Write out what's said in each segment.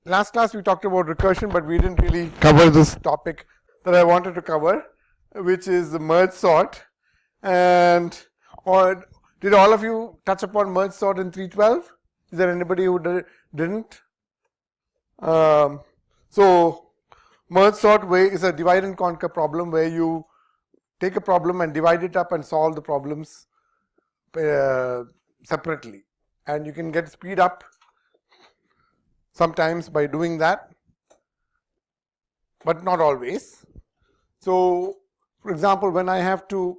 last class we talked about recursion, but we didn't really cover this topic that I wanted to cover, which is the merge sort. And or did all of you touch upon merge sort in 312? Is there anybody who didn't? So merge sort way is a divide and conquer problem where you take a problem and divide it up and solve the problems separately, and you can get speed up sometimes by doing that, but not always. So for example, when I have to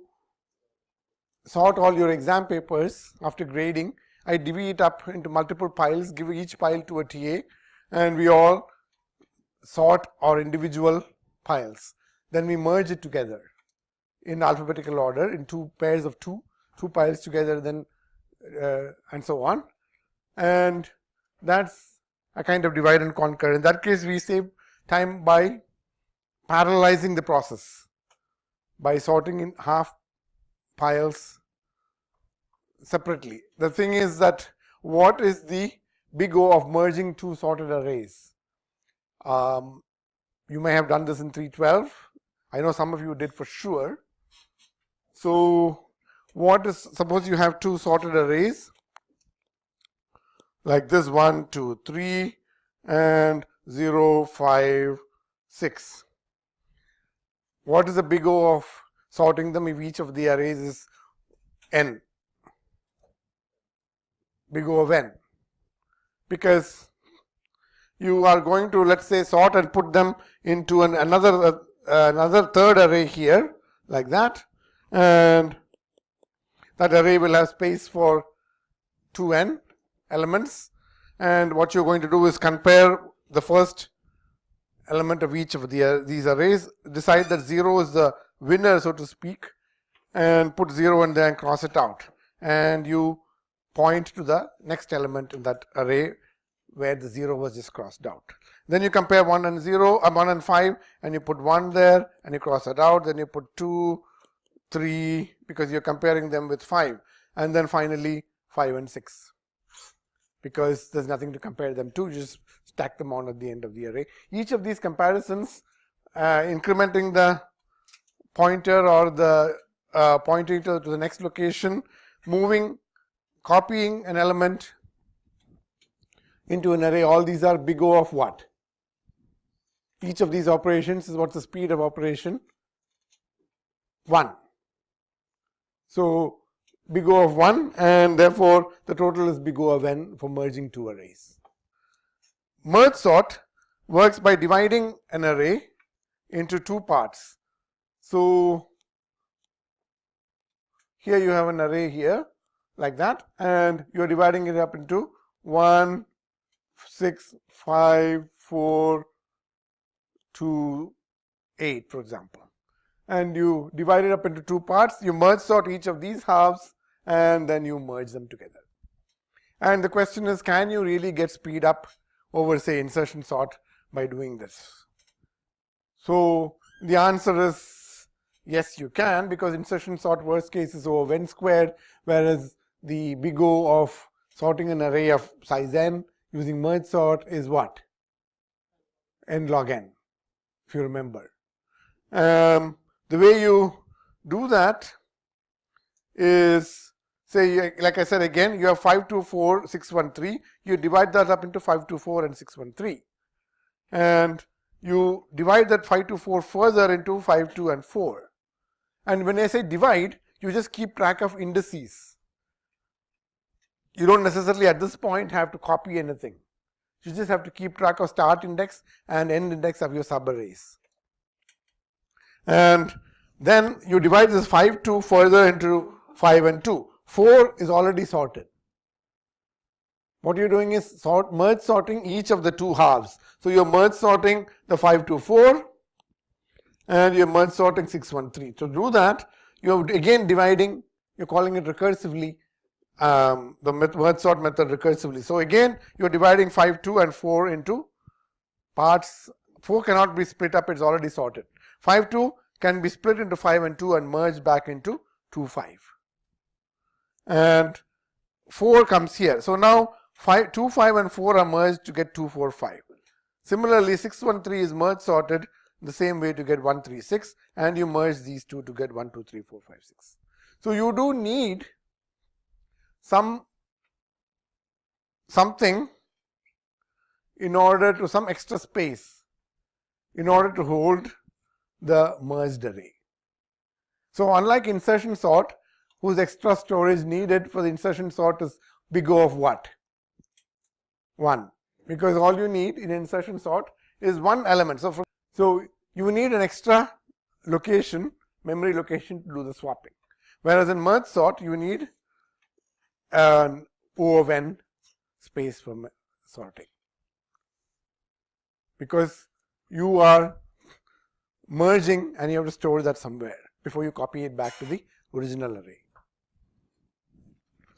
sort all your exam papers after grading, I divvy it up into multiple piles, give each pile to a TA, and we all sort our individual piles. Then we merge it together in alphabetical order in two pairs of two piles together, then and so on. And that's a kind of divide and conquer. In that case, we save time by parallelizing the process, by sorting in half piles separately. The thing is that what is the big O of merging two sorted arrays? You may have done this in 312. I know some of you did for sure. So what is, suppose you have two sorted arrays like this, 1, 2, 3 and 0, 5, 6. What is the big O of sorting them if each of the arrays is n? Big O of n. Because you are going to, let's say, sort and put them into another third array here, like that, and that array will have space for 2n elements, and what you're going to do is compare the first element of each of these arrays, decide that 0 is the winner, so to speak, and put 0 and then cross it out, and you point to the next element in that array where the 0 was just crossed out. Then you compare 1 and 0, 1 and 5, and you put 1 there and you cross it out. Then you put 2, 3, because you're comparing them with 5, and then finally 5 and 6, because there's nothing to compare them to. You just stack them on at the end of the array. Each of these comparisons, incrementing the pointer or the pointing to the next location, moving, copying an element into an array, all these are big O of what? Each of these operations is what's the speed of operation? 1. So big O of 1, and therefore the total is big O of n for merging two arrays. Merge sort works by dividing an array into two parts. So here you have an array here like that, and you are dividing it up into 1, 6, 5, 4, 2, 8, for example. And you divide it up into two parts, you merge sort each of these halves, and then you merge them together. And the question is, can you really get speed up over, say, insertion sort by doing this? So the answer is yes, you can, because insertion sort worst case is over n squared, whereas the big O of sorting an array of size n using merge sort is what? N log n, if you remember. The way you do that is, say, like I said again, you have 524, 613. You divide that up into 524 and 613. And you divide that 524 further into 5, 2, and 4. And when I say divide, you just keep track of indices. You don't necessarily at this point have to copy anything. You just have to keep track of start index and end index of your subarrays. And then you divide this 5, 2 further into 5 and 2. 4 is already sorted. What you're doing is merge sorting each of the two halves. So you're merge sorting the 5, 2, 4, and you're merge sorting 6, 1, 3. To do that, you're again dividing, you're calling it recursively, the merge sort method recursively. So again, you're dividing 5, 2 and 4 into parts. 4 cannot be split up, it's already sorted. 5, 2 can be split into 5 and 2 and merged back into 2, 5. And 4 comes here. So now 2, 5 and 4 are merged to get 2, 4, 5. Similarly, 613 is merge sorted the same way to get 136, and you merge these two to get 1, 2, 3, 4, 5, 6. So you do need something in order to, some extra space in order to hold the merged array. So unlike insertion sort, whose extra storage needed for the insertion sort is big O of what? 1. Because all you need in insertion sort is one element. So you need an extra location, memory location, to do the swapping. Whereas in merge sort, you need an O of n space for sorting. Because you are merging and you have to store that somewhere before you copy it back to the original array.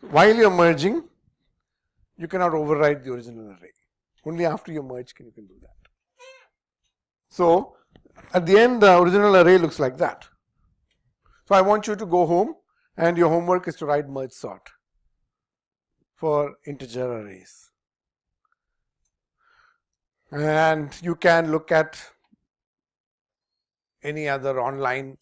While you are merging, you cannot overwrite the original array. Only after you merge you can do that. So at the end, the original array looks like that. So I want you to go home, and your homework is to write merge sort for integer arrays. And you can look at any other online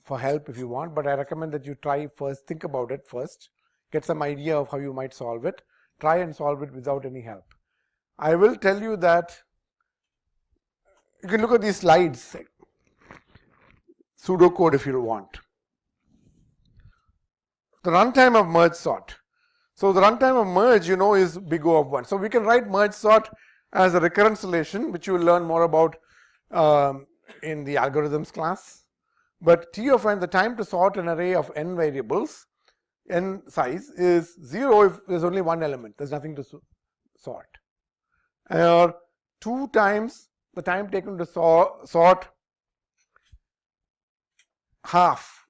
for help if you want, but I recommend that you try first, think about it first, get some idea of how you might solve it, try and solve it without any help. I will tell you that you can look at these slides, pseudocode if you want. The runtime of merge sort. So the runtime of merge, is big O of 1. So we can write merge sort as a recurrence relation, which you will learn more about in the algorithms class. But T of n, the time to sort an array of n variables, n size, is 0 if there's only one element, there's nothing to sort. Or 2 times the time taken to sort half,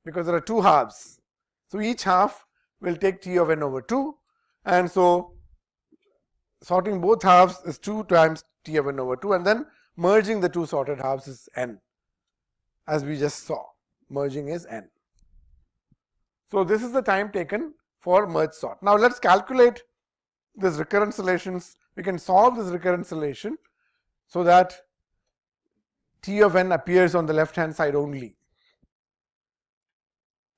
because there are 2 halves. So each half will take T of n over 2, and so sorting both halves is 2 times T of n over 2, and then merging the 2 sorted halves is n. As we just saw, merging is n. So this is the time taken for merge sort. Now let's calculate this recurrence relations. We can solve this recurrence relation so that T of n appears on the left hand side only.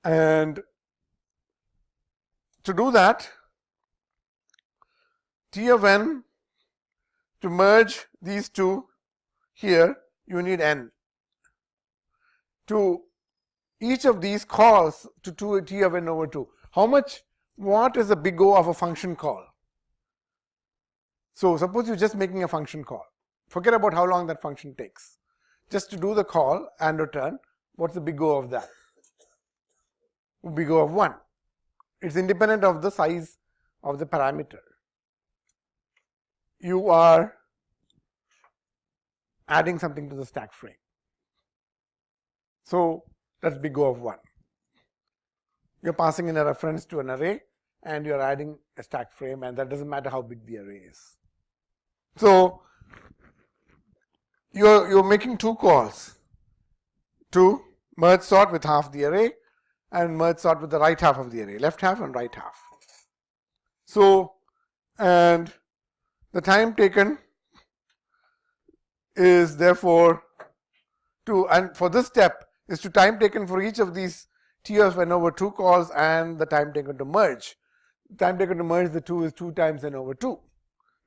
And to do that, T of n, to merge these two here, you need n. To each of these calls to T of n over 2, what is the big O of a function call? So suppose you're just making a function call. Forget about how long that function takes. Just to do the call and return, what's the big O of that? Big O of 1. It's independent of the size of the parameter. You are adding something to the stack frame. So that's big O of 1. You're passing in a reference to an array and you're adding a stack frame, and that doesn't matter how big the array is. So you're making 2 calls to merge sort with half the array and merge sort with the right half of the array, left half and right half. So, and the time taken is therefore and for this step is to time taken for each of these T of n over 2 calls and the time taken to merge. The time taken to merge the 2 is 2 times n over 2,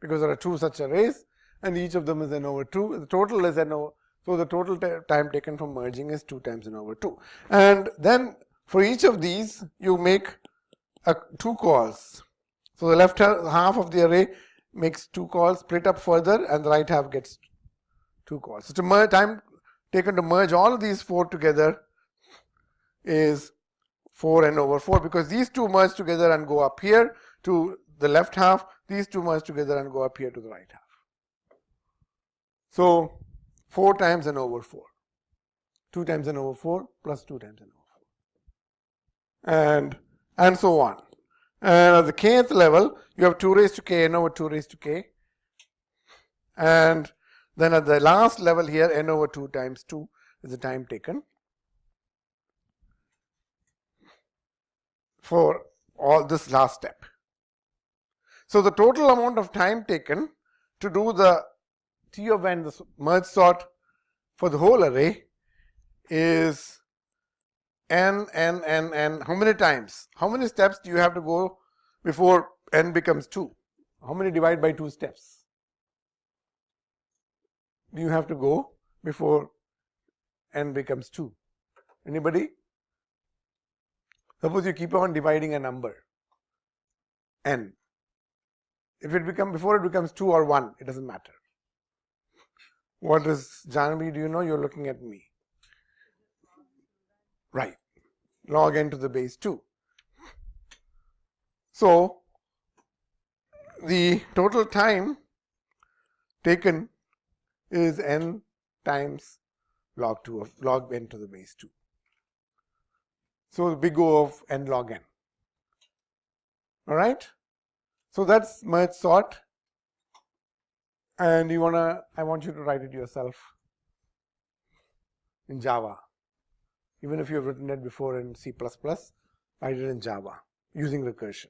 because there are 2 such arrays and each of them is n over 2. The total is n over, so the total time taken for merging is 2 times n over 2. And then for each of these you make 2 calls. So the left half of the array makes 2 calls, split up further, and the right half gets 2 calls. So to time taken to merge all of these 4 together is 4n over 4, because these 2 merge together and go up here to the left half, these 2 merge together and go up here to the right half. So 4 times n over 4, 2 times n over 4 plus 2 times n over 4, and so on. And at the kth level, you have 2 raised to k n over 2 raised to k, and then at the last level here, n over 2 times 2 is the time taken for all this last step. So the total amount of time taken to do the T of n, the merge sort for the whole array is n. How many times? How many steps do you have to go before n becomes 2? How many divide by 2 steps do you have to go before n becomes 2? Anybody? Suppose you keep on dividing a number n. If it before it becomes 2 or 1, it doesn't matter. What is, Janvi, do you know? You're looking at me. Right. Log n to the base 2. So, the total time taken is n times log 2 of log n to the base 2. So, the big O of n log n. Alright? So, that's merge sort, and I want you to write it yourself in Java. Even if you have written it before in C++, write it in Java using recursion.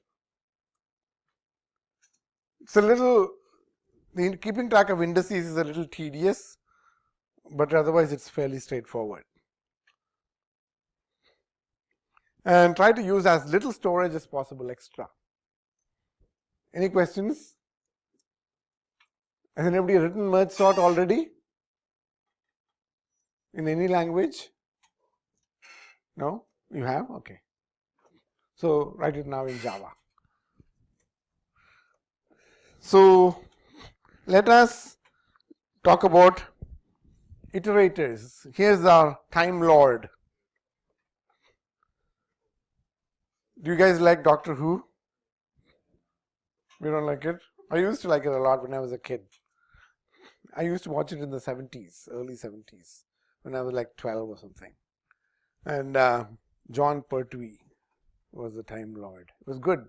It's a little, keeping track of indices is a little tedious, but otherwise it's fairly straightforward. And try to use as little storage as possible extra. Any questions? Has anybody written merge sort already? In any language? No? You have? Okay. So, write it now in Java. So, let us talk about iterators. Here's our time lord. Do you guys like Doctor Who? You don't like it? I used to like it a lot when I was a kid. I used to watch it in the 70s, early 70s, when I was like 12 or something. And John Pertwee was the Time Lord. It was good.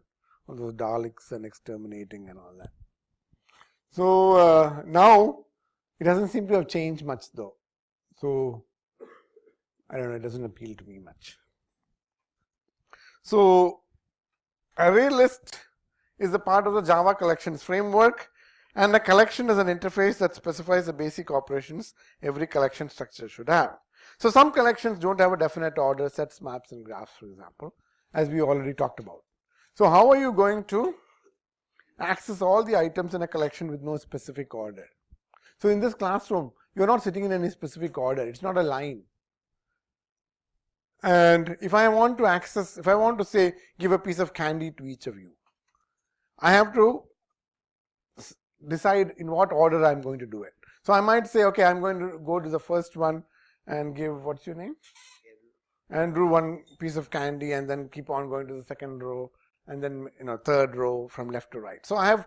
All those Daleks and exterminating and all that. So now it doesn't seem to have changed much though. So I don't know, it doesn't appeal to me much. So ArrayList is a part of the Java collections framework, and a collection is an interface that specifies the basic operations every collection structure should have. So some collections don't have a definite order, sets, maps, and graphs, for example, as we already talked about. So how are you going to access all the items in a collection with no specific order? So in this classroom, you're not sitting in any specific order. It's not a line. And if I want to access, if I want to say, give a piece of candy to each of you, I have to decide in what order I'm going to do it. So I might say, okay, I'm going to go to the first one and give, what's your name? Andrew, one piece of candy, and then keep on going to the second row, and then third row from left to right. So I have,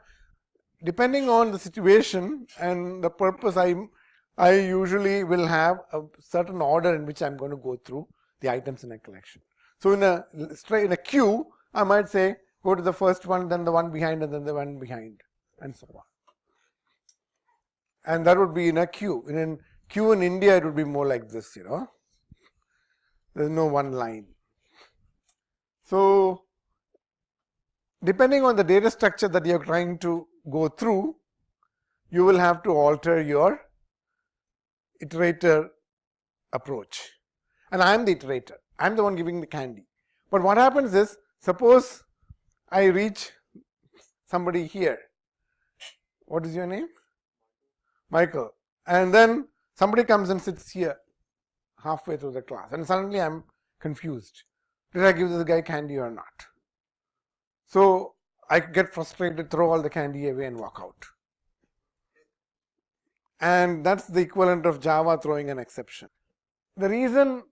depending on the situation and the purpose, I usually will have a certain order in which I'm going to go through the items in a collection. So in a queue, I might say go to the first one, then the one behind, and then the one behind, and so on. And that would be in a queue. In a queue in India, it would be more like this, There's no one line. So depending on the data structure that you're trying to go through, you will have to alter your iterator approach. And I'm the iterator. I'm the one giving the candy. But what happens is, suppose I reach somebody here. What is your name? Michael. And then somebody comes and sits here halfway through the class, and suddenly I'm confused. Did I give this guy candy or not? So I get frustrated, throw all the candy away and walk out. And that's the equivalent of Java throwing an exception. The reason,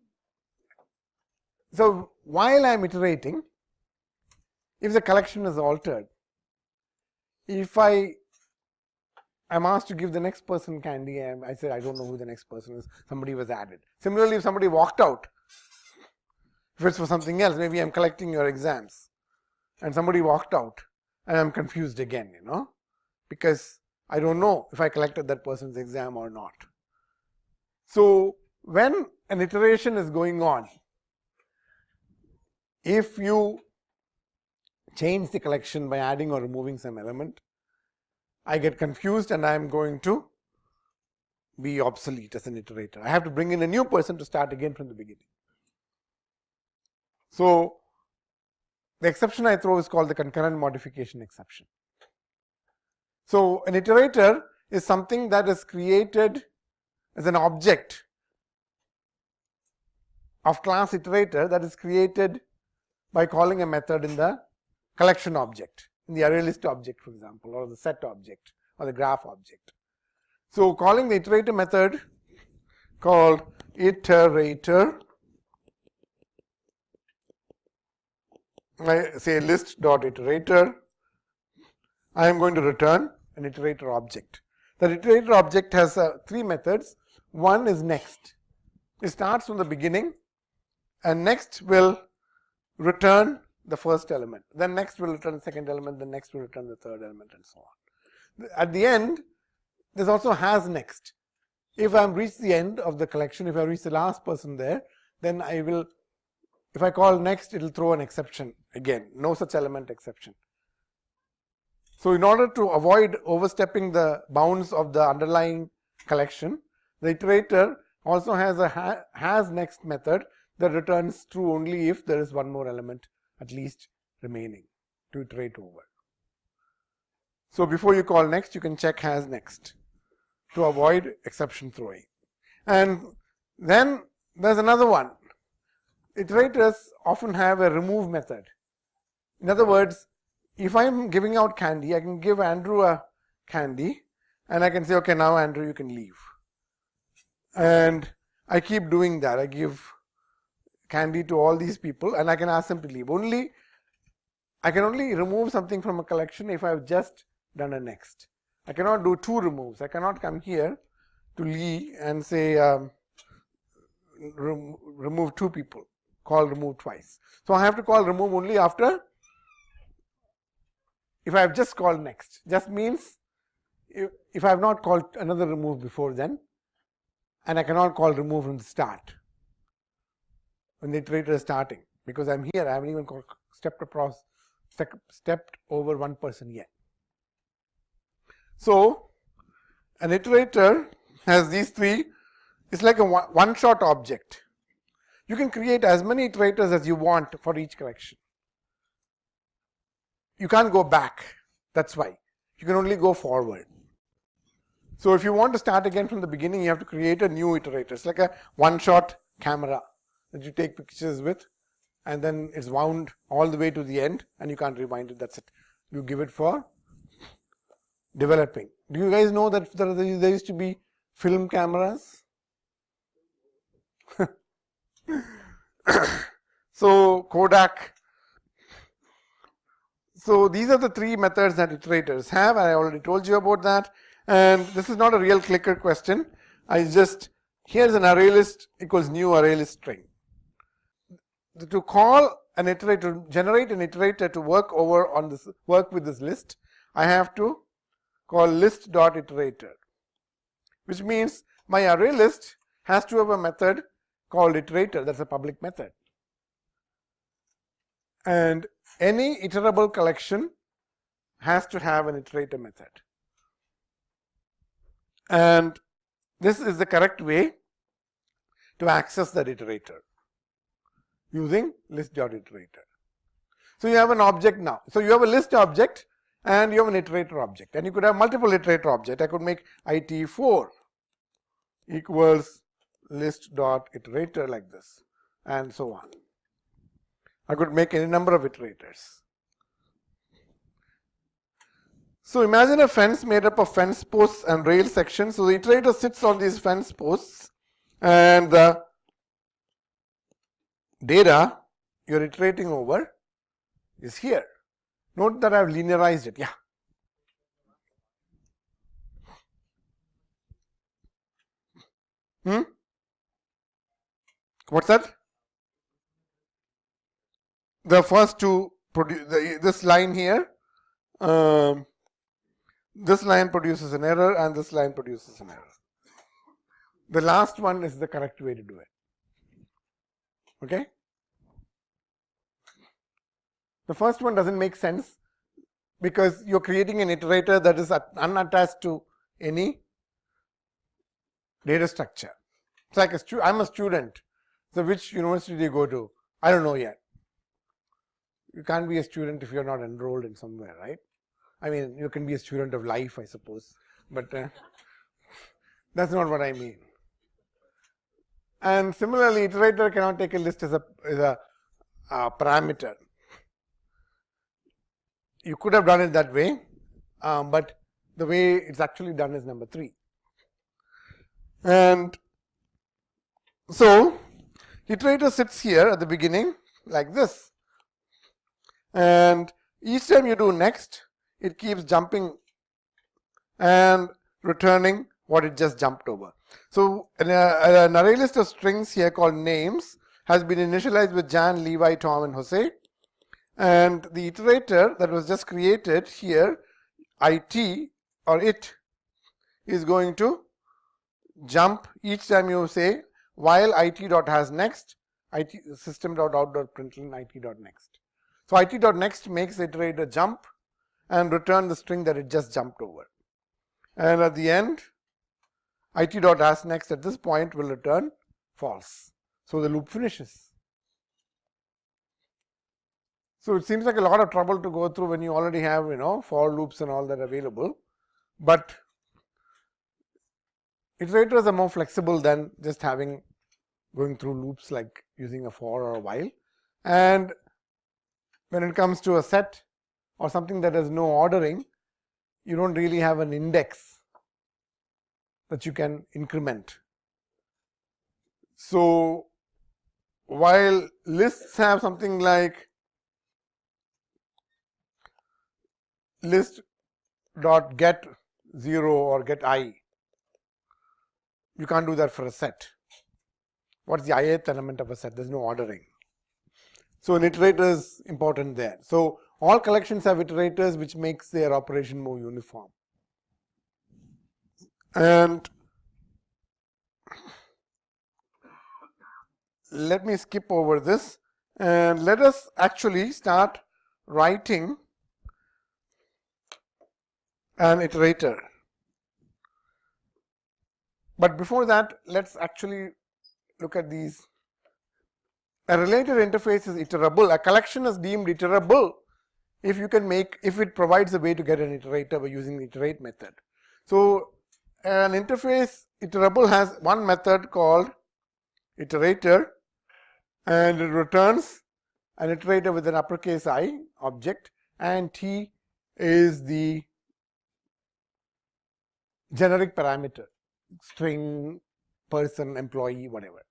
so while I'm iterating, if the collection is altered, if I'm asked to give the next person candy, and I said I don't know who the next person is, somebody was added. Similarly, if somebody walked out, if it's for something else, maybe I'm collecting your exams, and somebody walked out, and I'm confused again, because I don't know if I collected that person's exam or not. So when an iteration is going on, if you change the collection by adding or removing some element, I get confused and I am going to be obsolete as an iterator. I have to bring in a new person to start again from the beginning. So the exception I throw is called the concurrent modification exception. So an iterator is something that is created as an object of class iterator that is created by calling a method in the collection object, in the array list object, for example, or the set object or the graph object. So calling the iterator method called iterator, I say list.iterator, I am going to return an iterator object. The iterator object has three methods. One is next. It starts from the beginning, and next will return the first element. Then next will return the second element. Then next will return the third element, and so on. At the end, there's also has next. If I reach the end of the collection, if I reach the last person there, then I will, if I call next, it will throw an exception again. No such element exception. So in order to avoid overstepping the bounds of the underlying collection, the iterator also has a has next method that returns true only if there is one more element at least remaining to iterate over. So before you call next, you can check has next to avoid exception throwing. And then there's another one. Iterators often have a remove method. In other words, if I'm giving out candy, I can give Andrew a candy and I can say, okay, now Andrew, you can leave. And I keep doing that. I give candy to all these people and I can ask them to leave. I can only remove something from a collection if I've just done a next. I cannot do two removes. I cannot come here to Lee and say remove two people, call remove twice. So I have to call remove only after, if I have just called next. Just means if I have not called another remove before then, and I cannot call remove from the start when the iterator is starting, because I'm here, I haven't even stepped over one person yet. So an iterator has these three. It's like a one-shot object. You can create as many iterators as you want for each collection. You can't go back. That's why. You can only go forward. So if you want to start again from the beginning, you have to create a new iterator. It's like a one-shot camera that you take pictures with, and then it's wound all the way to the end, and you can't rewind it. That's it. You give it for developing. Do you guys know that there used to be film cameras? So Kodak. So these are the three methods that iterators have. I already told you about that. And this is not a real clicker question. Here's an array list equals new array list string. To call an iterator, generate an iterator to work with this list, I have to call list.iterator, which means my array list has to have a method called iterator. That's a public method. And any iterable collection has to have an iterator method. And this is the correct way to access that iterator using list.iterator. So you have an object now. So you have a list object and you have an iterator object. And you could have multiple iterator objects. I could make IT4 equals list.iterator like this, and so on. I could make any number of iterators. So imagine a fence made up of fence posts and rail sections. So the iterator sits on these fence posts and the data you're iterating over is here. Note that I've linearized it. Yeah. What's that? The first two produce this line here. This line produces an error and this line produces an error. The last one is the correct way to do it. Okay? The first one doesn't make sense because you're creating an iterator that is unattached to any data structure. It's like I'm a student. So which university do you go to? I don't know yet. You can't be a student if you're not enrolled in somewhere, right? I mean, you can be a student of life, I suppose, but that's not what I mean. And similarly, iterator cannot take a list as a parameter. You could have done it that way, but the way it's actually done is number 3. And so iterator sits here at the beginning like this, and each time you do next, it keeps jumping and returning what it just jumped over. So an array list of strings here called names has been initialized with Jan, Levi, Tom and Jose, and the iterator that was just created here, it or it, is going to jump each time you say while it.hasNext, system.out.println it.next. So it.next makes the iterator jump and return the string that it just jumped over. And at the end, it.hasNext at this point will return false. So the loop finishes. So it seems like a lot of trouble to go through when you already have, for loops and all that available. But iterators are more flexible than just going through loops like using a for or a while. And when it comes to a set or something that has no ordering, you don't really have an index that you can increment. So while lists have something like list.get 0 or get I, you can't do that for a set. What's the ith element of a set? There's no ordering. So an iterator is important there. So all collections have iterators, which makes their operation more uniform. And let me skip over this and let us actually start writing an iterator. But before that, let's actually look at these. A related interface is iterable. A collection is deemed iterable if it provides a way to get an iterator by using the iterate method. So an interface iterable has one method called iterator, and it returns an iterator with an uppercase I object, and T is the generic parameter, string, person, employee, whatever.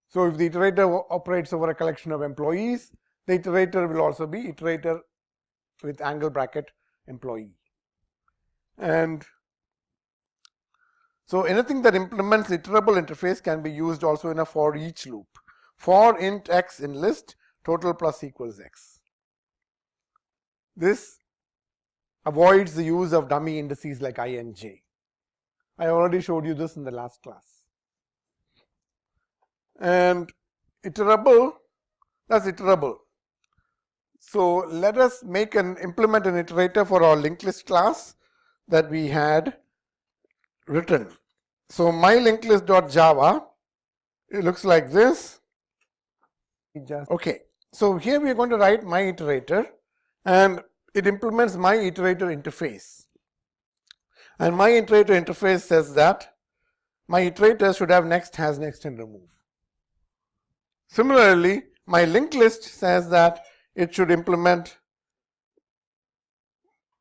So if the iterator operates over a collection of employees, the iterator will also be iterator with angle bracket employee. And so anything that implements iterable interface can be used also in a for each loop. For int x in list, total plus equals x. This avoids the use of dummy indices like I and j. I already showed you this in the last class. And iterable, that's iterable. So let us implement an iterator for our LinkedList class that we had written. So my LinkedList.java, it looks like this. Okay, so here we are going to write my iterator, and it implements my iterator interface. And my iterator interface says that my iterator should have next, has next, and remove. Similarly, my linked list says that it should implement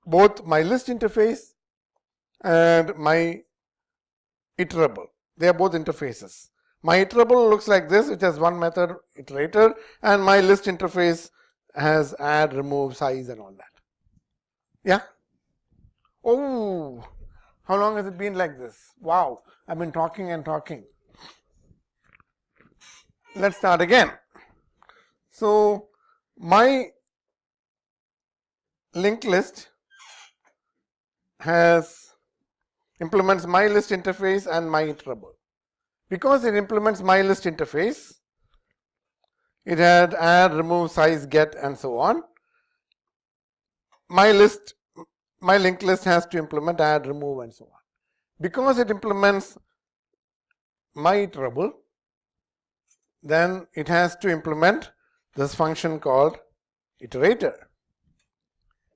both my list interface and my iterable. They are both interfaces. My iterable looks like this, which has one method iterator, and my list interface has add, remove, size, and all that. Yeah? Oh, how long has it been like this? Wow, I've been talking and talking. Let's start again. So my linked list implements my list interface and my iterable. Because it implements my list interface, it had add, remove, size, get, and so on. my linked list has to implement add, remove, and so on. Because it implements my iterable, then it has to implement this function called iterator.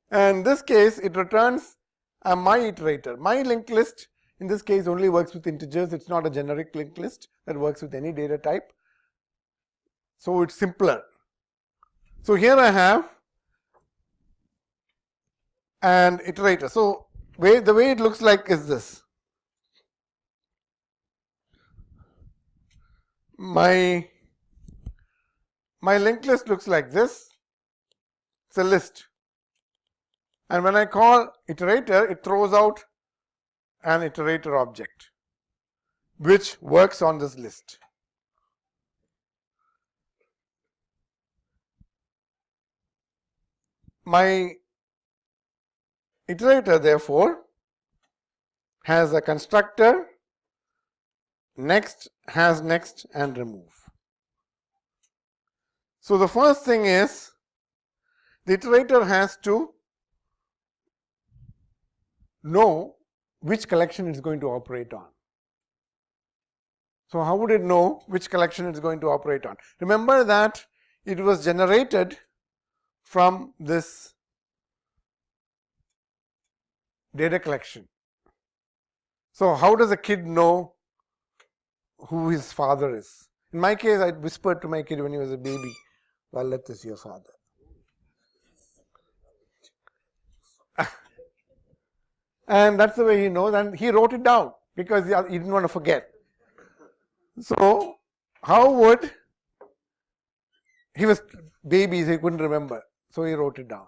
And in this case, it returns a my iterator. My linked list in this case only works with integers. It's not a generic linked list that works with any data type. So it's simpler. So here I have an iterator. So the way it looks like is this. My linked list looks like this. It's a list. And when I call iterator, it throws out an iterator object which works on this list. My iterator therefore has a constructor, next, has next, and remove. So the first thing is the iterator has to know which collection it's going to operate on. So how would it know which collection it's going to operate on? Remember that it was generated from this data collection. So how does a kid know who his father is? In my case, I whispered to my kid when he was a baby, Vallath is your father. And that's the way he knows, and he wrote it down because he didn't want to forget. So how would, he was baby, so he couldn't remember, so he wrote it down.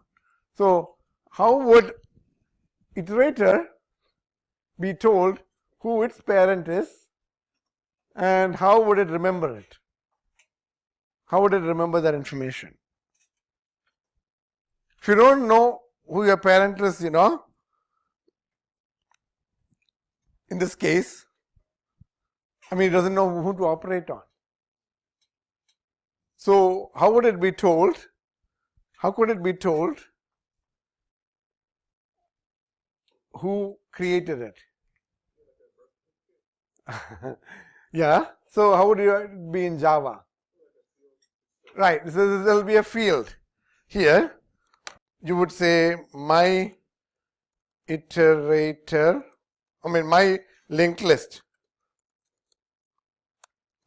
So how would iterator be told who its parent is, and how would it remember it? How would it remember that information? If you don't know who your parent is, in this case, it doesn't know who to operate on. So how would it be told? How could it be told who created it? Yeah. So how would it be in Java? Right. So there will be a field here. You would say my iterator, my linked list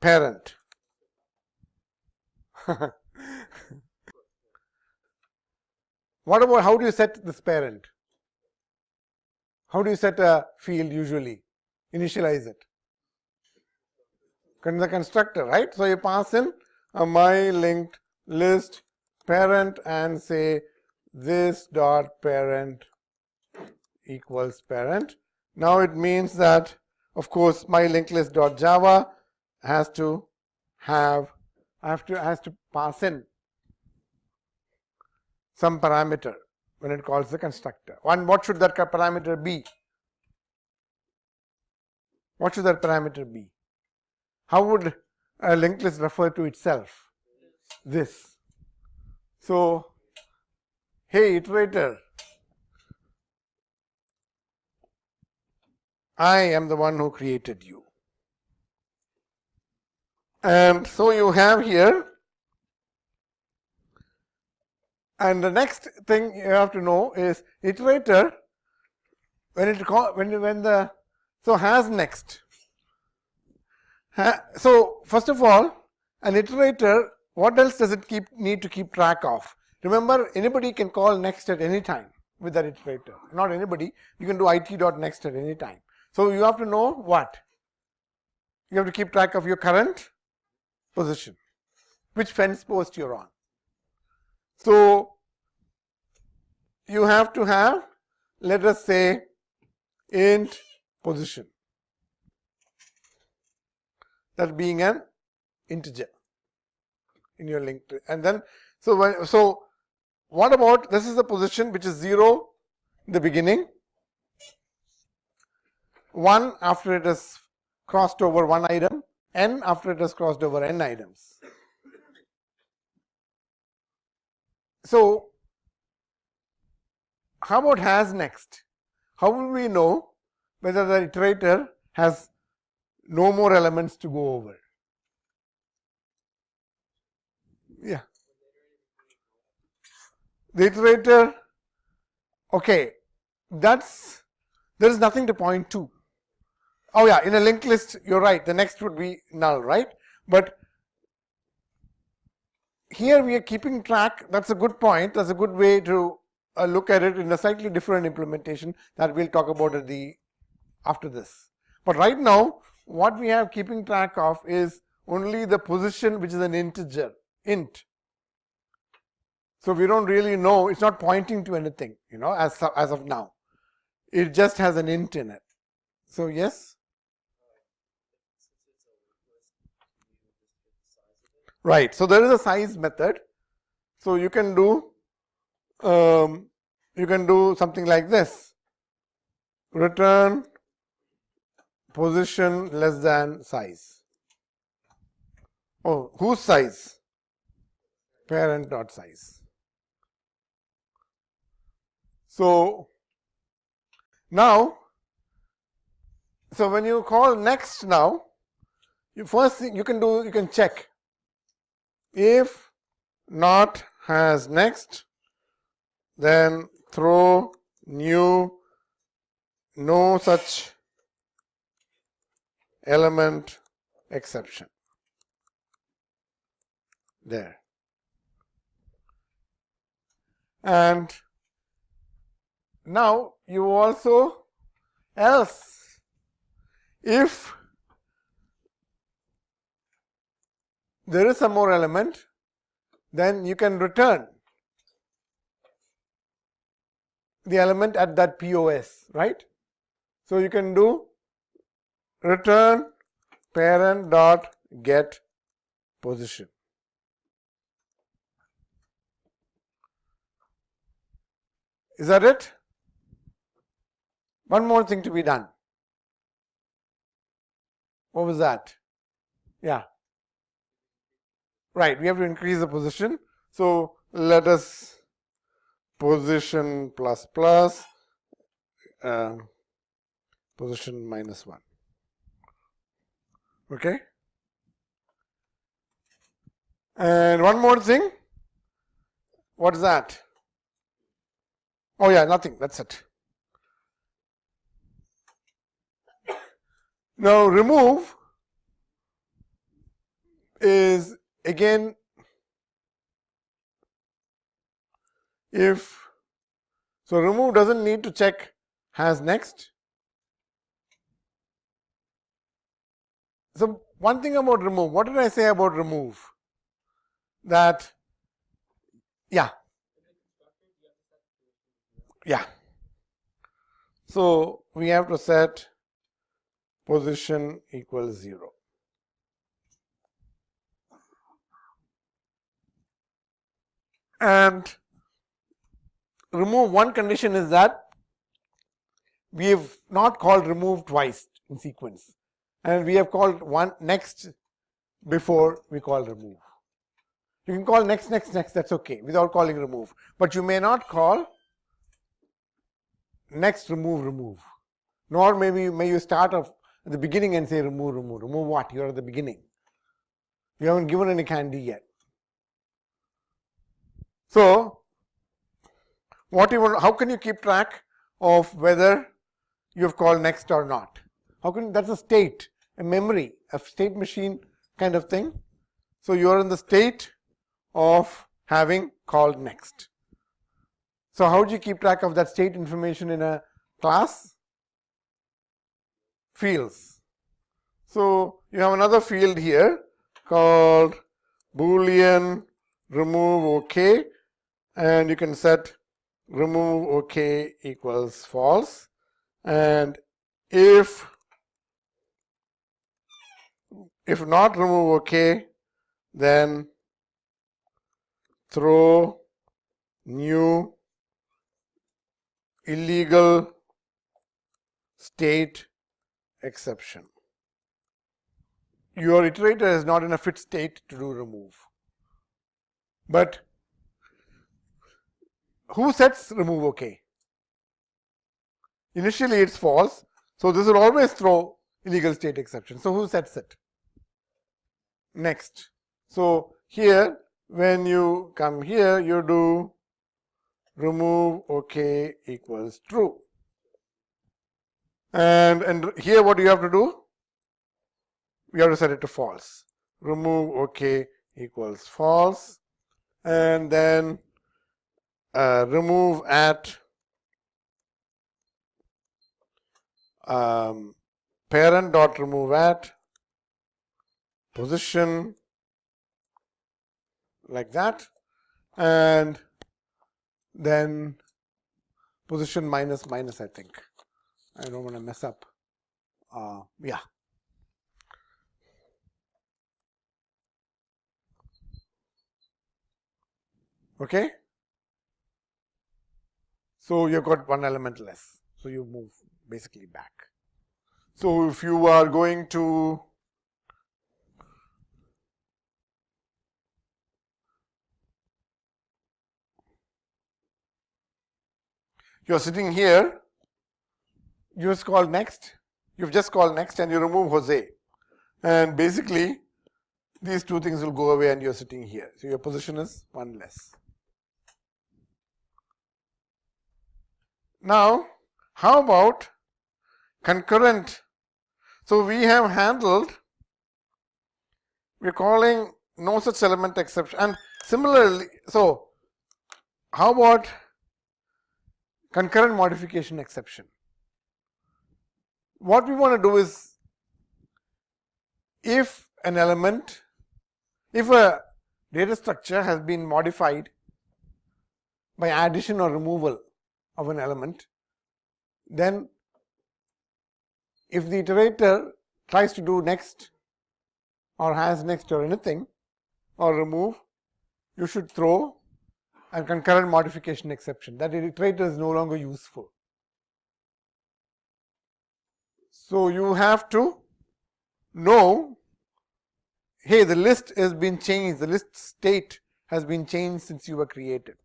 parent. What about, how do you set this parent? How do you set a field usually? Initialize it. The constructor, right? So you pass in a my linked list parent and say this dot parent equals parent. Now it means that, of course, my linked list dot java has to pass in some parameter when it calls the constructor. What should that parameter be? What should that parameter be? How would a linked list refer to itself? This. So, hey iterator, I am the one who created you. And so you have here, and the next thing you have to know is iterator, so has next. So first of all, an iterator, what else does it need to keep track of? Remember, anybody can call next at any time with that iterator. Not anybody, you can do it.next at any time. So you have to know what? You have to keep track of your current position, which fence post you're on. So you have to have, let us say, int position, that being an integer in your linked. And then, so what about, this is the position which is 0 in the beginning, 1 after it has crossed over one item, n after it has crossed over n items. So how about has next? How will we know whether the iterator has no more elements to go over? Yeah. The iterator, okay, there is nothing to point to. Oh yeah, in a linked list, you're right, the next would be null, right? But here we are keeping track. That's a good point. That's a good way to look at it in a slightly different implementation that we'll talk about at after this. But right now, what we have keeping track of is only the position, which is an integer, int. So we don't really know, it's not pointing to anything, as of now. It just has an int in it. So yes? Right, so there is a size method. So you can do something like this. Return position less than size. Oh, whose size? Parent dot size. So now, so when you call next now, first thing you can check if not has next, then throw new no such element exception there. And now you also else if there is some more element, then you can return the element at that POS, right? So you can do return parent dot get position. Is that it? One more thing to be done. What was that? Yeah. Right, we have to increase the position. So let us position plus plus position minus 1. Okay. And one more thing. What is that? Oh yeah, nothing. That's it. Now remove is again if, so remove doesn't need to check has next. So one thing about remove, what did I say about remove? That, yeah. So we have to set position equals 0. And remove, one condition is that we have not called remove twice in sequence, and we have called one next before we call remove. You can call next, that's okay, without calling remove. But you may not call next remove. Nor may you start off at the beginning and say remove. Remove what? You're at the beginning. You haven't given any candy yet. So, how can you keep track of whether you have called next or not? That's a state, a memory, a state machine kind of thing. So you are in the state of having called next. So how do you keep track of that state information in a class? Fields. So you have another field here called Boolean remove OK, and you can set remove OK equals false, and if not remove OK, then throw new illegal state exception. Your iterator is not in a fit state to do remove. But who sets remove OK? Initially it's false, so this will always throw illegal state exception. So who sets it? Next. So here, when you come here, you do remove OK equals true. And here what do you have to do? We have to set it to false. Remove OK equals false. And then remove at parent dot remove at position, like that, and then position minus minus, I think. I don't want to mess up. Yeah. Okay. So you've got one element less. So you move basically back. So if you are going to you're sitting here, you just call next, you've just called next and you remove Jose. And basically, these two things will go away and you're sitting here. So your position is one less. Now, how about concurrent? So we have handled, we're calling no such element exception. And similarly, so how about concurrent modification exception? What we want to do is, if an element, if a data structure has been modified by addition or removal of an element, then if the iterator tries to do next or has next or anything or remove, you should throw a concurrent modification exception. That iterator is no longer useful. So you have to know, hey, the list has been changed, the list state has been changed since you were created.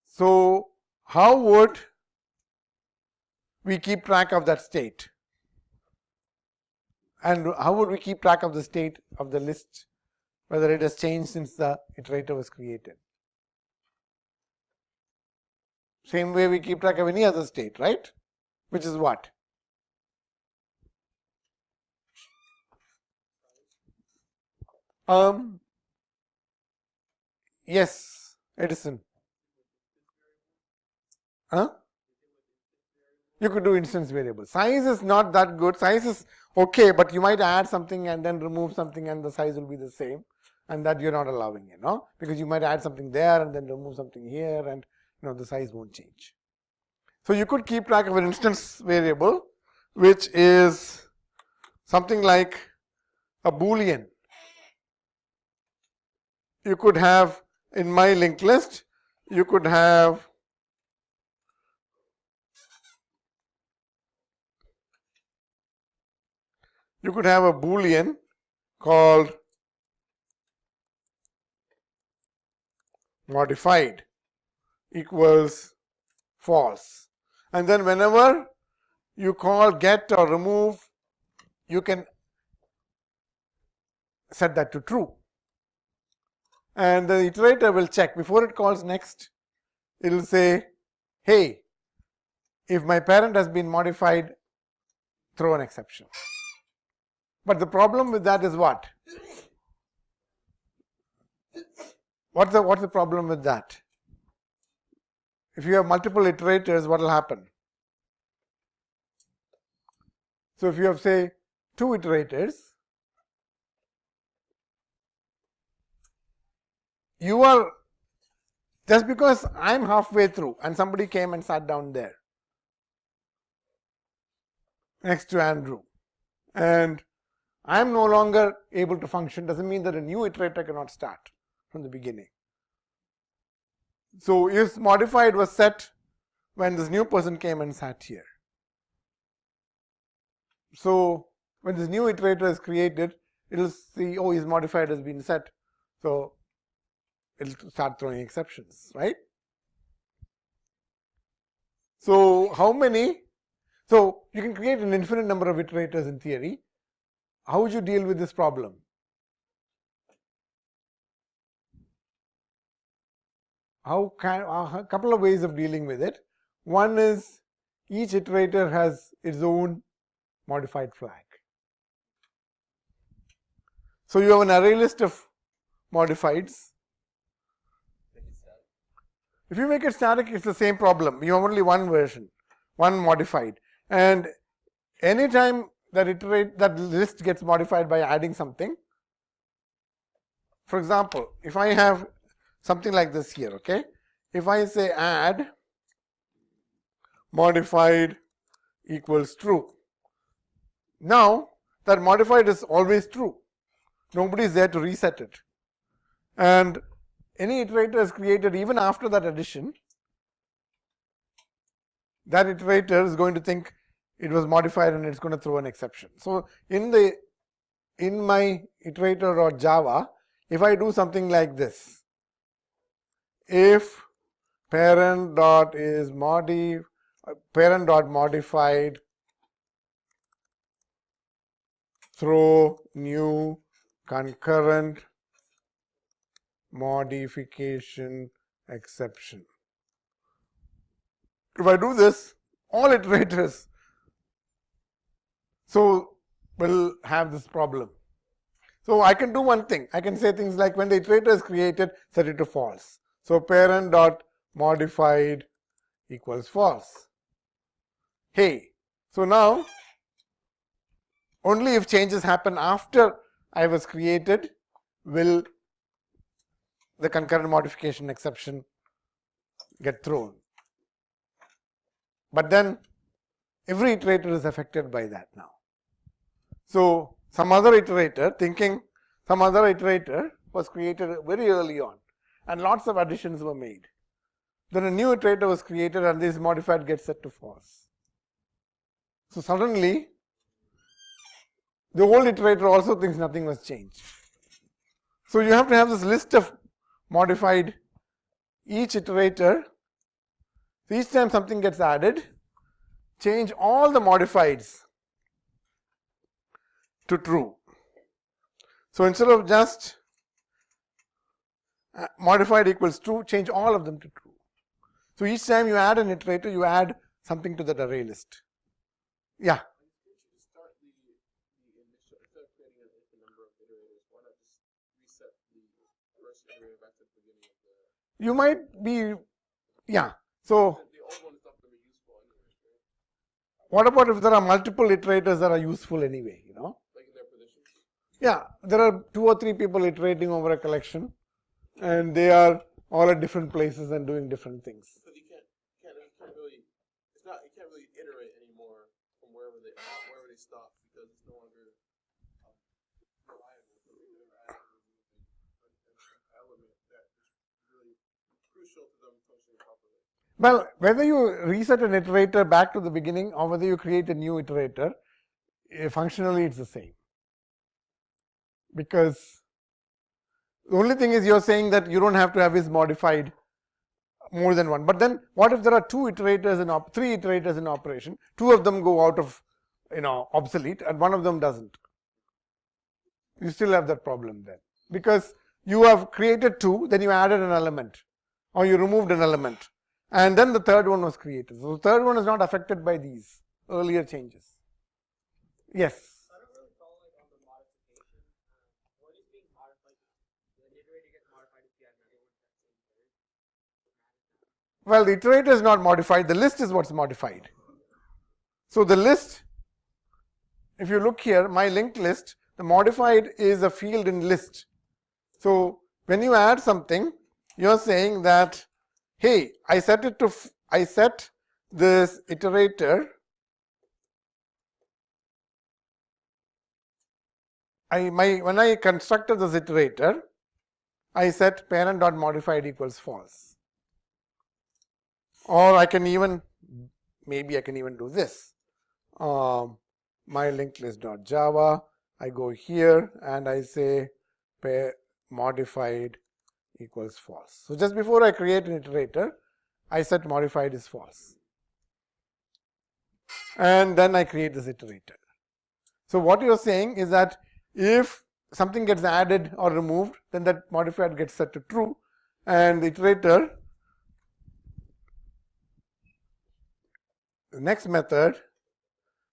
So how would we keep track of that state? And how would we keep track of the state of the list, whether it has changed since the iterator was created? Same way we keep track of any other state, right? Which is what? Yes, Edison. Huh? You could do instance variable. Size is not that good. Size is okay, but you might add something and then remove something and the size will be the same. And that you're not allowing it, no? Because you might add something there and then remove something here and the size won't change. So you could keep track of an instance variable, which is something like a Boolean. You could have, in my linked list, you could have a Boolean called modified equals false. And then whenever you call get or remove, you can set that to true. And the iterator will check. Before it calls next, it will say, hey, if my parent has been modified, throw an exception. But the problem with that is what? What's the problem with that? If you have multiple iterators, what will happen? So if you have, say, 2 iterators, you are, just because I'm halfway through and somebody came and sat down there next to Andrew, and I'm no longer able to function, doesn't mean that a new iterator cannot start from the beginning. So if modified was set when this new person came and sat here. So when this new iterator is created, it will see, oh, his modified has been set. So it will start throwing exceptions, right? So how many? So you can create an infinite number of iterators in theory. How would you deal with this problem? A couple of ways of dealing with it. One is each iterator has its own modified flag. So you have an array list of modifieds. If you make it static, it's the same problem. You have only one version, one modified, and anytime that list gets modified by adding something. For example, if I have something like this here, okay, if I say add modified equals true, now that modified is always true. Nobody is there to reset it, and any iterator is created even after that addition. That iterator is going to think it was modified and it's going to throw an exception. So in my iterator or Java, if I do something like this, if parent dot modified throw new concurrent modification exception. If I do this, all iterators will have this problem. So I can do one thing. I can say things like when the iterator is created, set it to false. So parent dot modified equals false. Hey, so now only if changes happen after I was created will the concurrent modification exception get thrown. But then every iterator is affected by that now. So some other iterator was created very early on and lots of additions were made. Then a new iterator was created and this modified gets set to false. So suddenly the old iterator also thinks nothing was changed. So you have to have this list of modified each iterator. So each time something gets added, change all the modifieds to true. So instead of just modified equals true, change all of them to true. So each time you add an iterator, you add something to that array list. Yeah. You might be, yeah. So what about if there are multiple iterators that are useful anyway, you know? Like in their positions? Yeah, there are 2 or 3 people iterating over a collection and they are all at different places and doing different things. So you can't really iterate anymore from wherever they stop because it's no longer reliable for you to add an element that is really crucial to them functioning properly. Well, whether you reset an iterator back to the beginning or whether you create a new iterator, functionally it's the same. Because the only thing is you're saying that you don't have to have is modified more than one. But then what if there are 3 iterators in operation, 2 of them go out of obsolete and one of them doesn't? You still have that problem then. Because you have created 2, then you added an element or you removed an element. And then the third one was created. So the third one is not affected by these earlier changes. Yes? I don't really follow on the modification. What is being modified? The iterator gets modified if you have another one. Well, the iterator is not modified. The list is what's modified. So the list, if you look here, my linked list, the modified is a field in list. So when you add something, you're saying that, hey, I set this iterator, when I constructed this iterator, I set parent.modified equals false. Or I can even, maybe I can even do this. My linked list.java, I go here and I say modified equals false. So just before I create an iterator, I set modified is false. and then I create this iterator. So what you're saying is that if something gets added or removed, then that modifier gets set to true, and the iterator, the next method,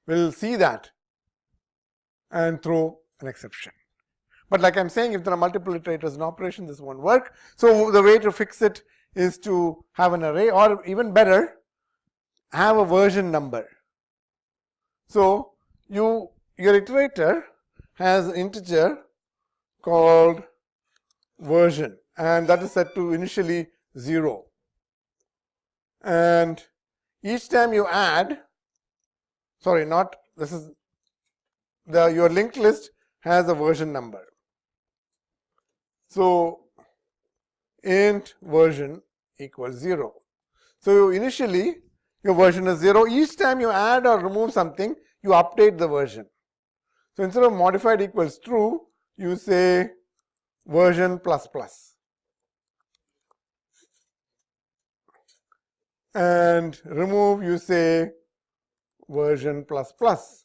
will see that and throw an exception. But like I'm saying, if there are multiple iterators in operation, this won't work. So the way to fix it is to have an array, or even better, have a version number. So your iterator has an integer called version, and that is set to initially 0. And each time you add, sorry, not this is your linked list has a version number. So int version equals 0. So initially your version is 0. Each time you add or remove something, you update the version. So instead of modified equals true, you say version plus plus. And remove, you say version plus plus.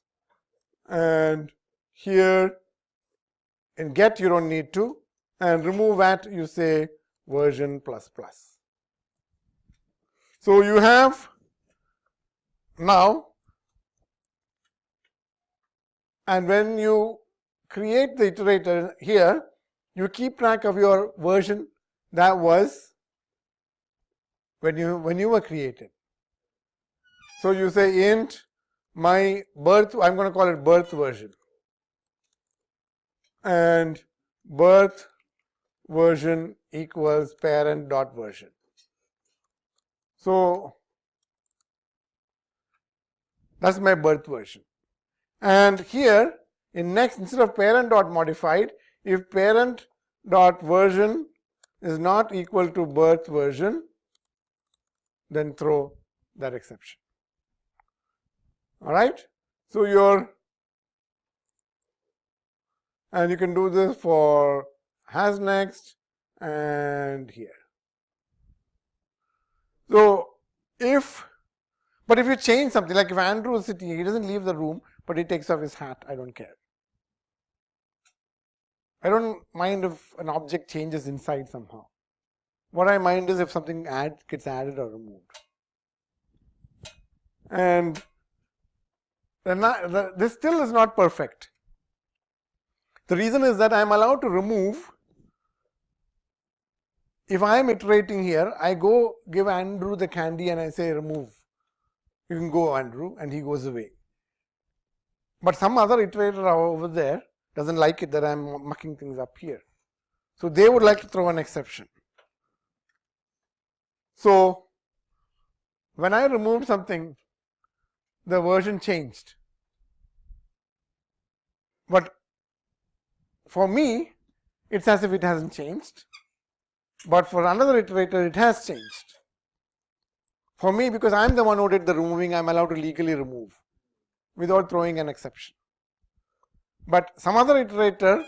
And here in get you don't need to, and remove at you say version plus plus. So you have now, and when you create the iterator here, you keep track of your version that was when you were created. So you say int my birth, I'm going to call it birth version, and birth version equals parent dot version. So that's my birth version. And here in next, instead of parent dot modified, if parent dot version is not equal to birth version, then throw that exception. All right. So and you can do this for has next and here. So but if you change something, like if Andrew is sitting here, he doesn't leave the room, but he takes off his hat, I don't care. I don't mind if an object changes inside somehow. What I mind is if something gets added or removed. And this still is not perfect. The reason is that I am allowed to remove. If I am iterating here, I go give Andrew the candy and I say remove. You can go, Andrew, and he goes away. But some other iterator over there doesn't like it that I am mucking things up here. So they would like to throw an exception. So when I removed something, the version changed. But for me, it's as if it hasn't changed. But for another iterator, it has changed. For me, because I'm the one who did the removing, I'm allowed to legally remove without throwing an exception. But some other iterator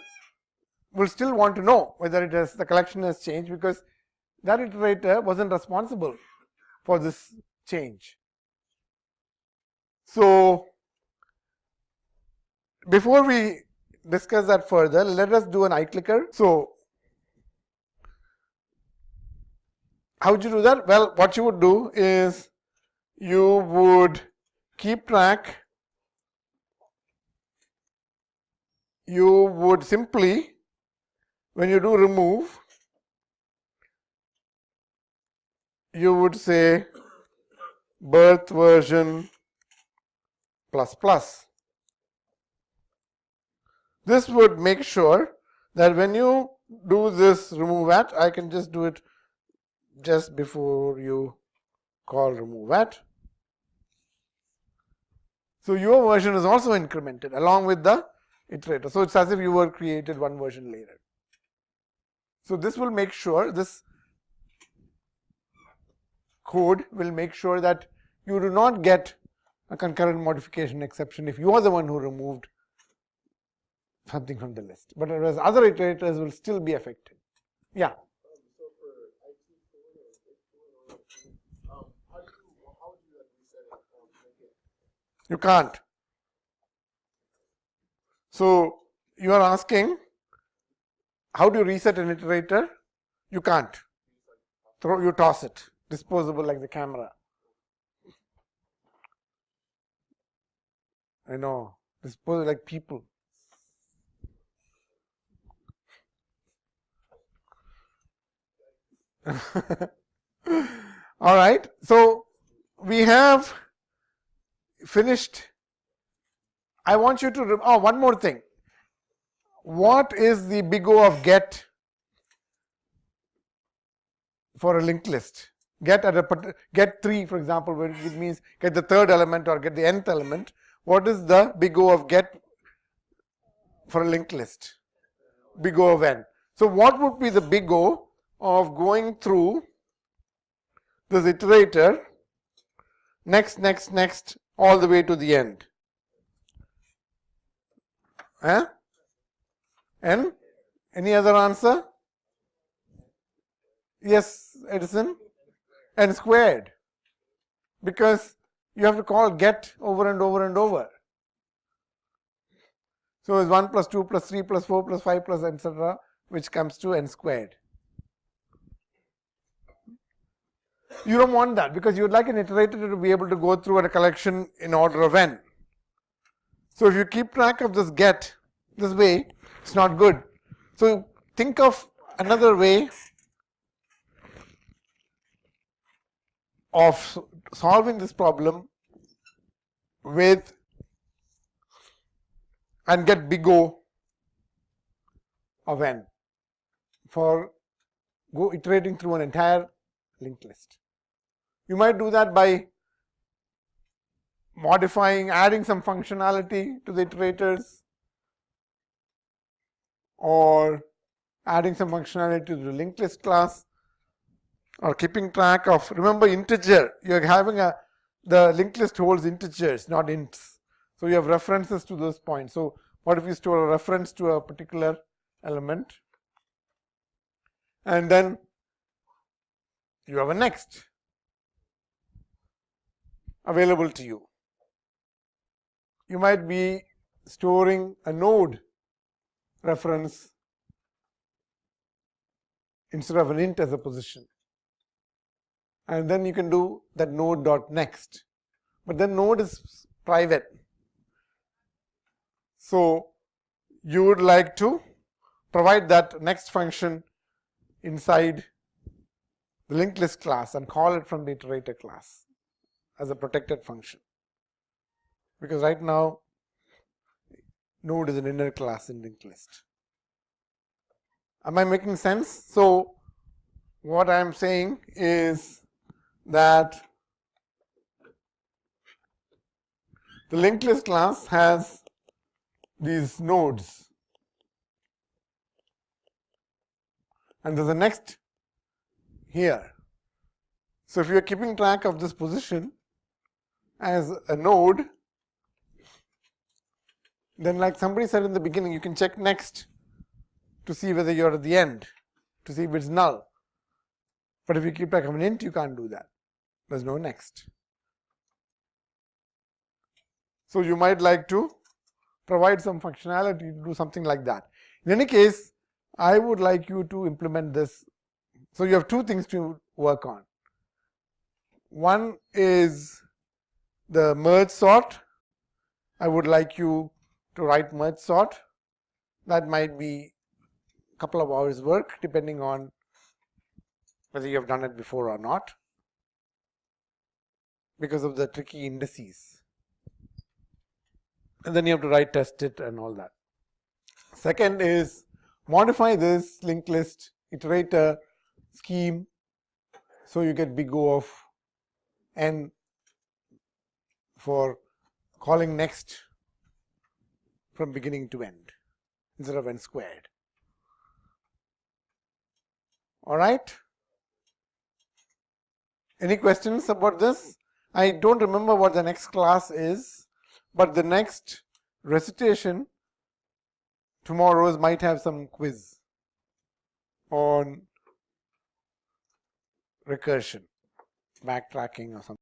will still want to know whether the collection has changed, because that iterator wasn't responsible for this change. So before we discuss that further, let us do an iClicker. So how would you do that? Well, what you would do is you would keep track. You would simply, when you do remove, you would say birth version plus plus. This would make sure that when you do this remove at, I can just do it just before you call remove at. So your version is also incremented along with the iterator. So it's as if you were created one version later. So this will make sure, this code will make sure that you do not get a concurrent modification exception if you are the one who removed something from the list. But whereas other iterators will still be affected. Yeah. So for IT4 or how would you reset it? You can't. So you are asking, how do you reset an iterator? You can't. You toss it. Disposable like the camera. I know. Disposable like people. All right. So we have finished. I want you to, one more thing. What is the big O of get for a linked list? Get 3, for example, where it means get the third element or get the nth element. What is the big O of get for a linked list? Big O of n. So what would be the big O of going through this iterator next, all the way to the end? N? Any other answer? Yes, Edison? N squared. Because you have to call get over and over and over. So it's 1 plus 2 plus 3 plus 4 plus 5 plus etc., which comes to n squared. You don't want that because you would like an iterator to be able to go through a collection in order of n. So if you keep track of this get this way, it's not good. So think of another way of solving this problem with and get big O of n for go iterating through an entire linked list. You might do that by modifying, adding some functionality to the iterators, or adding some functionality to the linked list class, or keeping track of, remember integer, you're having the linked list holds integers, not ints. So you have references to those points. So what if you store a reference to a particular element, and then you have a next available to you. You might be storing a node reference instead of an int as a position. And then you can do that node dot next. But then node is private. So you would like to provide that next function inside the linked list class and call it from the iterator class as a protected function. Because right now node is an inner class in linked list. Am I making sense? So what I am saying is that the linked list class has these nodes, and there's a next here. So if you are keeping track of this position as a node, then like somebody said in the beginning, you can check next to see whether you're at the end, to see if it's null. But if you keep track of an int, you can't do that. There's no next. So you might like to provide some functionality to do something like that. In any case, I would like you to implement this. So you have two things to work on. One is the merge sort. I would like you to write merge sort. That might be a couple of hours work depending on whether you have done it before or not, because of the tricky indices. And then you have to write, test it and all that. Second is modify this linked list iterator scheme so you get big O of n for calling next from beginning to end instead of n squared. All right. Any questions about this? I don't remember what the next class is, but the next recitation tomorrow's might have some quiz on recursion, backtracking or something.